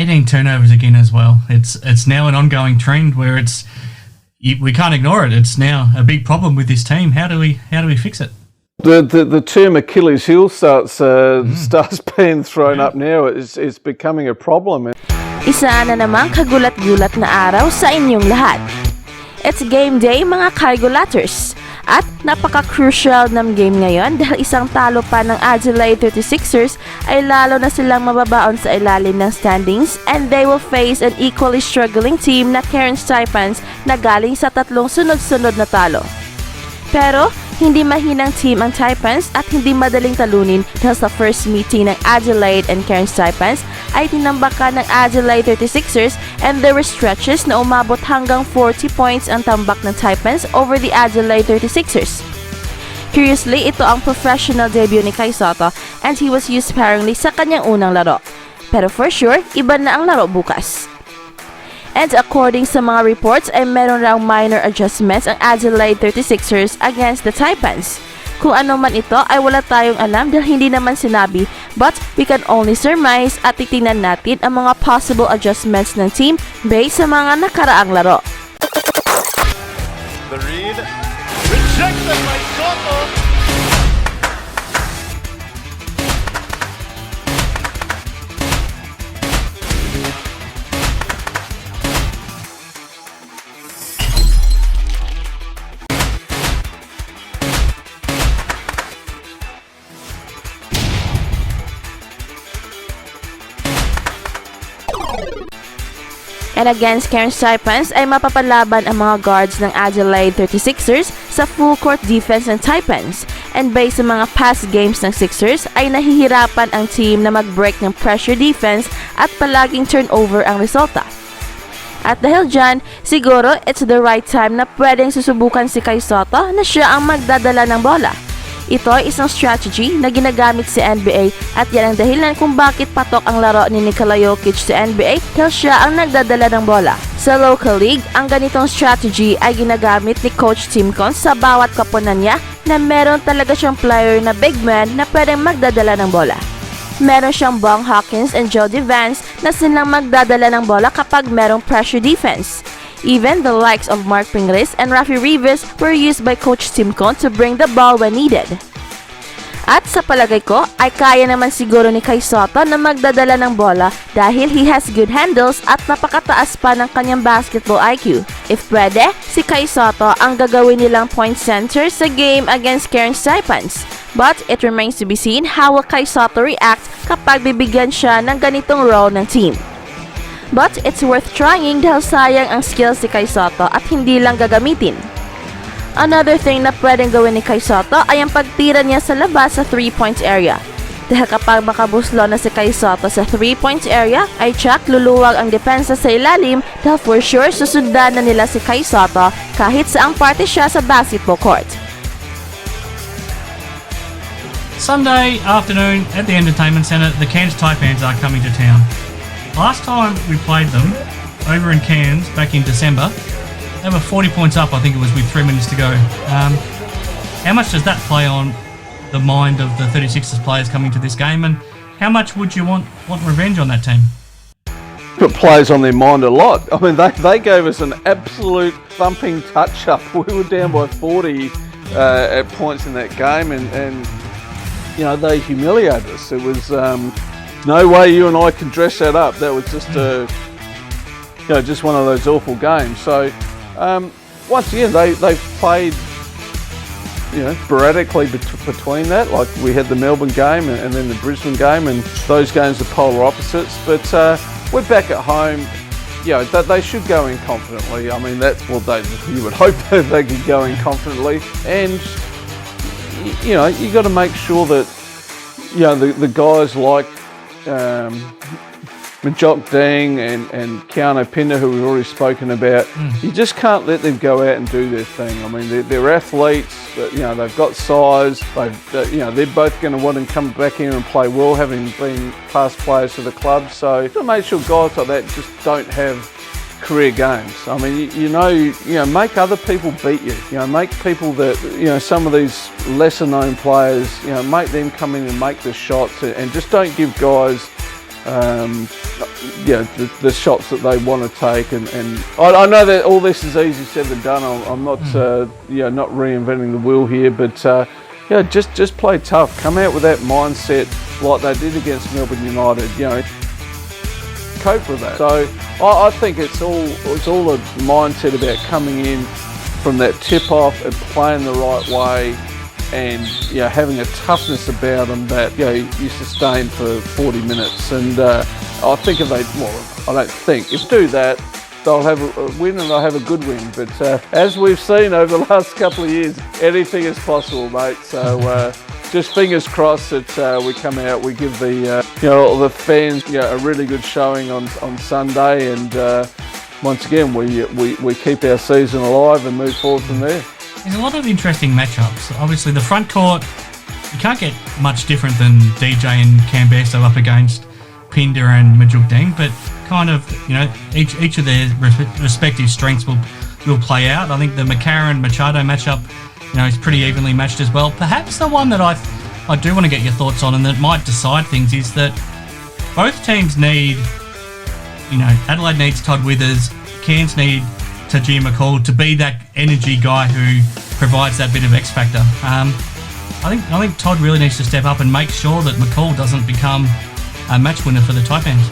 18 turnovers again as well. It's now an ongoing trend where we can't ignore it. It's now a big problem with this team. How do we fix it? The term Achilles heel starts being thrown up now. It's becoming a problem. Isa na namang kagulat-gulat na araw sa inyong lahat. It's game day mga Kaigolaters. At napaka-crucial ng game ngayon dahil isang talo pa ng Adelaide 36Ers ay lalo na silang mababaon sa ilalim ng standings and they will face an equally struggling team na Cairns Taipans na galing sa 3 sunod-sunod na talo. Pero hindi mahinang team ang Taipans at hindi madaling talunin dahil sa first meeting ng Adelaide and Cairns Taipans ay tinambakan ng Adelaide 36ers and there were stretches na umabot hanggang 40 points ang tambak ng Taipans over the Adelaide 36ers. Curiously, ito ang professional debut ni Kai Sotto and he was used sparingly sa kanyang unang laro. Pero for sure, iba na ang laro bukas. And according sa mga reports ay meron raw minor adjustments ang Adelaide 36ers against the Taipans. Kung ano man ito ay wala tayong alam dahil hindi naman sinabi, but we can only surmise at titingnan natin ang mga possible adjustments ng team based sa mga nakaraang laro. The read, rejected by Sotto. And against Cairns Taipans ay mapapalaban ang mga guards ng Adelaide 36ers sa full court defense ng Taipans. And based sa mga past games ng Sixers ay nahihirapan ang team na mag-break ng pressure defense at palaging turnover ang resulta. At dahil dyan, siguro it's the right time na pwedeng susubukan si Kai Sotto na siya ang magdadala ng bola. Ito ay isang strategy na ginagamit sa NBA at yan ang dahilan kung bakit patok ang laro ni Nikola Jokic sa NBA dahil siya ang nagdadala ng bola. Sa local league, ang ganitong strategy ay ginagamit ni Coach Tim Cairns sa bawat kapunan niya na meron talaga siyang player na big man na pwedeng magdadala ng bola. Meron siyang Bong Hawkins and Jody Vance na silang magdadala ng bola kapag merong pressure defense. Even the likes of Mark Pingris and Rafi Rivas were used by Coach Tim Cairns to bring the ball when needed. At sa palagay ko, ay kaya naman siguro ni Kai Sotto na magdadala ng bola dahil he has good handles at napakataas pa ng kanyang basketball IQ. If pwede, si Kai Sotto ang gagawin nilang point center sa game against Cairns Taipans. But it remains to be seen how will Kai Sotto react kapag bibigyan siya ng ganitong role ng team. But it's worth trying dahil sayang ang skills ni Kai Sotto at hindi lang gagamitin. Another thing na pwedeng gawin ni Kai Sotto ay ang pagtira niya sa labas sa 3-point area. Dahil kapag makabuslo na si Kai Sotto sa 3-point area, ay tsak luluwag ang depensa sa ilalim dahil for sure susundan na nila si Kai Sotto kahit saang parte siya sa basketball court. Sunday afternoon at the Entertainment Centre, the Cairns Taipans are coming to town. Last time we played them over in Cairns back in December, they were 40 points up, I think it was, with 3 minutes to go. How much does that play on the mind of the 36ers players coming to this game, and how much would you want revenge on that team? It plays on their mind a lot. I mean, they gave us an absolute thumping touch-up. We were down by 40 at points in that game, and you know, they humiliated us. It was no way you and I can dress that up. That was just just one of those awful games. So once again, they played sporadically between that. Like we had the Melbourne game and then the Brisbane game, and those games are polar opposites. But we're back at home. They should go in confidently. I mean, that's what you would hope that they could go in confidently. And you got to make sure that the guys like Majok Deng and Keanu Pinder, who we've already spoken about, you just can't let them go out and do their thing. I mean, they're athletes. They've got size. They're both going to want to come back here and play well, having been past players for the club. So to make sure guys like that just don't have career games. I mean, make other people beat you. Make people that some of these lesser known players, make them come in and make the shots, and just don't give guys the shots that they want to take, and I know that all this is easy said than done. I'm not not reinventing the wheel here, but just play tough. Come out with that mindset like they did against Melbourne United. Cope with that. So I think it's all a mindset about coming in from that tip off and playing the right way, and having a toughness about them that you sustain for 40 minutes. And I think if they do that, they'll have a win, and they'll have a good win. But as we've seen over the last couple of years, anything is possible, mate. So just fingers crossed that we come out, we give the fans a really good showing on Sunday, and once again we keep our season alive and move forward from there. There's a lot of interesting matchups. Obviously, the front court, you can't get much different than DJ and Cambesto up against Pinder and Majukdeng, but kind of, each of their respective strengths will play out. I think the McCarron-Machado matchup, is pretty evenly matched as well. Perhaps the one that I do want to get your thoughts on, and that might decide things, is that both teams need, Adelaide needs Todd Withers, Cairns need Tajir McCall to be that energy guy who provides that bit of X factor. I think Todd really needs to step up and make sure that McCall doesn't become a match winner for the Taipans.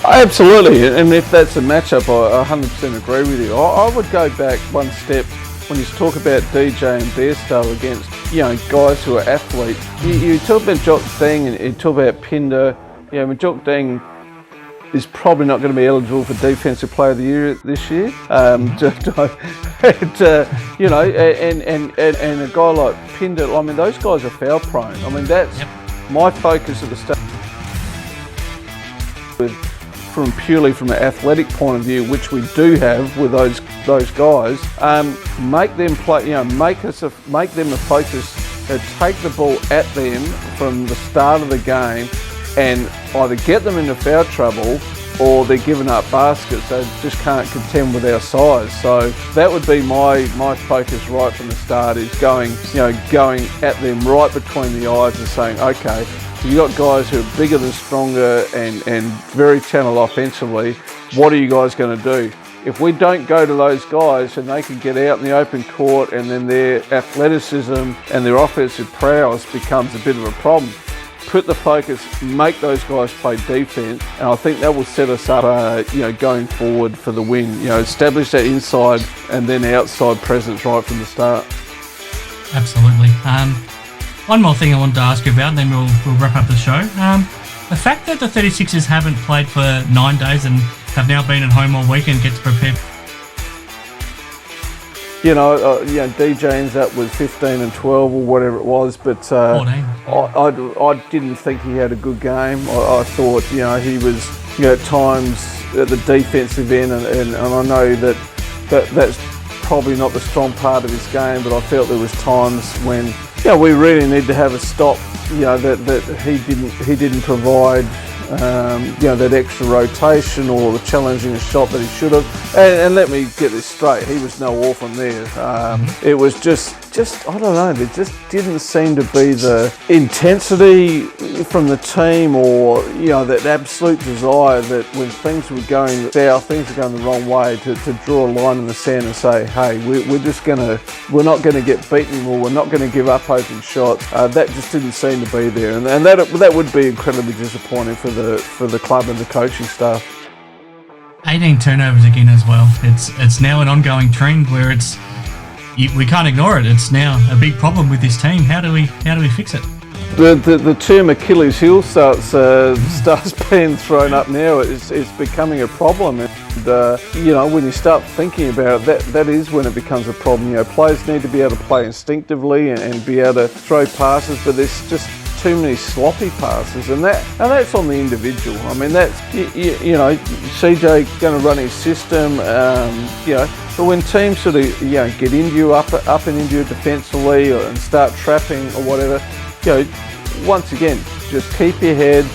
Absolutely, and if that's a matchup, I 100% agree with you. I would go back one step when you talk about DJ and Bairstow against guys who are athletes. You talk about Jock Deng and you talk about Pinder. Jock Deng is probably not going to be eligible for Defensive Player of the Year this year. And a guy like Pinder, those guys are foul prone. That's my focus at the start. Purely from an athletic point of view, which we do have with those guys, make them play. Make them a focus. Take the ball at them from the start of the game, and either get them into foul trouble or they're giving up baskets. They just can't contend with our size. So that would be my focus right from the start, is going at them right between the eyes and saying, okay, you've got guys who are bigger than stronger and very talented offensively. What are you guys going to do? If we don't go to those guys and they can get out in the open court, and then their athleticism and their offensive prowess becomes a bit of a problem, put the focus, make those guys play defence, and I think that will set us up, going forward for the win. Establish that inside and then outside presence right from the start. Absolutely. One more thing I wanted to ask you about, and then we'll wrap up the show. The fact that the 36ers haven't played for 9 days and have now been at home all week and get to prepare. DJ ends up with 15 and 12 or whatever it was, but 14. I didn't think he had a good game. I thought, he was, at times at the defensive end, and I know that's probably not the strong part of his game, but I felt there was times when we really need to have a stop. That he didn't provide. That extra rotation or the challenging shot that he should have. And let me get this straight, he was no orphan there. It was just I don't know, there just didn't seem to be the intensity from the team, or that absolute desire that when things were going south, things were going the wrong way, to draw a line in the sand and say, hey, we're not going to get beaten, or we're not going to give up open shots. That just didn't seem to be there, and that would be incredibly disappointing for the club and the coaching staff. 18 turnovers again as well. It's now an ongoing trend where we can't ignore it. It's now a big problem with this team. How do we fix it? The term Achilles heel starts being thrown up now. It's becoming a problem, and when you start thinking about it, that is when it becomes a problem. Players need to be able to play instinctively and be able to throw passes, but there's just too many sloppy passes, and that's on the individual. That's CJ going to run his system, but when teams sort of get into you up and into you defensively, and start trapping or whatever, once again, just keep your head,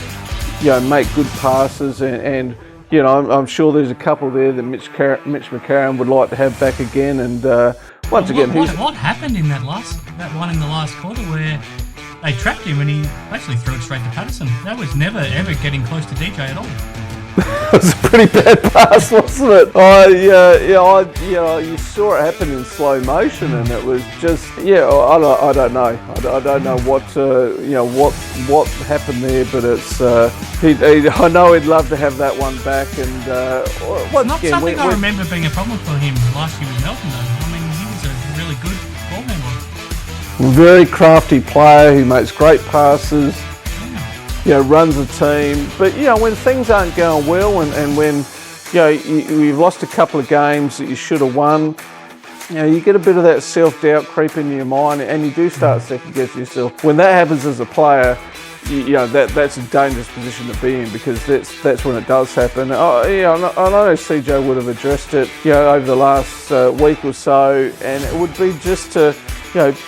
make good passes, and I'm sure there's a couple there that Mitch McCarron would like to have back again, and once again, what happened in that one in the last quarter where they trapped him and he basically threw it straight to Patterson. That was never ever getting close to DJ at all. It was a pretty bad pass, wasn't it? You saw it happen in slow motion, and it was just, I don't know. I don't know what happened there, but it's. I know he'd love to have that one back, and It's not something I remember being a problem for him last year with Melbourne, though. I mean, he was a really good ball handler. Very crafty player who makes great passes. Runs a team, but when things aren't going well, and when you've lost a couple of games that you should have won, you get a bit of that self-doubt creep into your mind, and you do start second-guessing yourself. When that happens as a player, that's a dangerous position to be in, because that's when it does happen. I know CJ would have addressed it, over the last week or so, and it would be just to,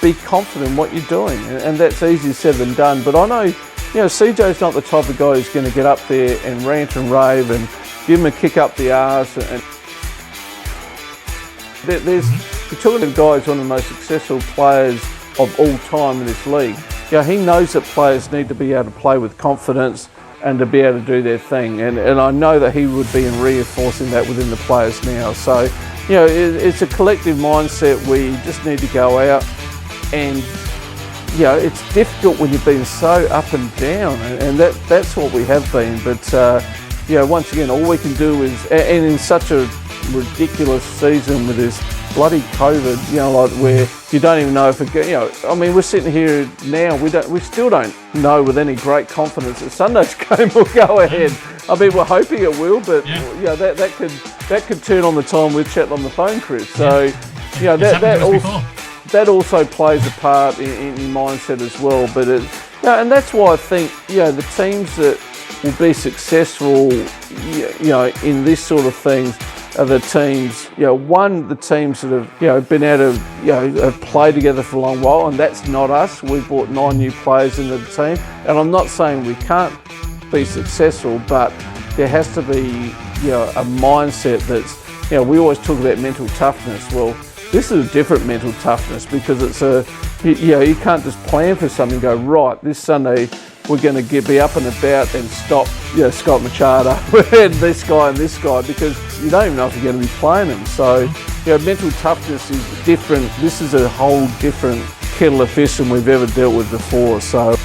be confident in what you're doing, and that's easier said than done. But I know. CJ's not the type of guy who's going to get up there and rant and rave and give him a kick up the arse. And you're talking to a guy who's one of the most successful players of all time in this league. He knows that players need to be able to play with confidence and to be able to do their thing. And I know that he would be reinforcing that within the players now. So, it's a collective mindset where you just need to go out and it's difficult when you've been so up and down, and that's what we have been. But once again, all we can do is, and in such a ridiculous season with this bloody COVID, where you don't even know if it, I mean, we're sitting here now, we still don't know with any great confidence that Sunday's game will go ahead. I mean, we're hoping it will, but that could turn on the time we've chatted on the phone, Chris. So that also plays a part in your mindset as well. But and that's why I think the teams that will be successful, in this sort of things are the teams. The teams that have been able to have played together for a long while, and that's not us. We've brought 9 new players into the team, and I'm not saying we can't be successful, but there has to be a mindset that's we always talk about mental toughness. Well, this is a different mental toughness, because it's you can't just plan for something and go, right, this Sunday we're going to be up and about and stop Scott Machado and this guy, because you don't even know if you're going to be playing them. So mental toughness is different. This is a whole different kettle of fish than we've ever dealt with before. So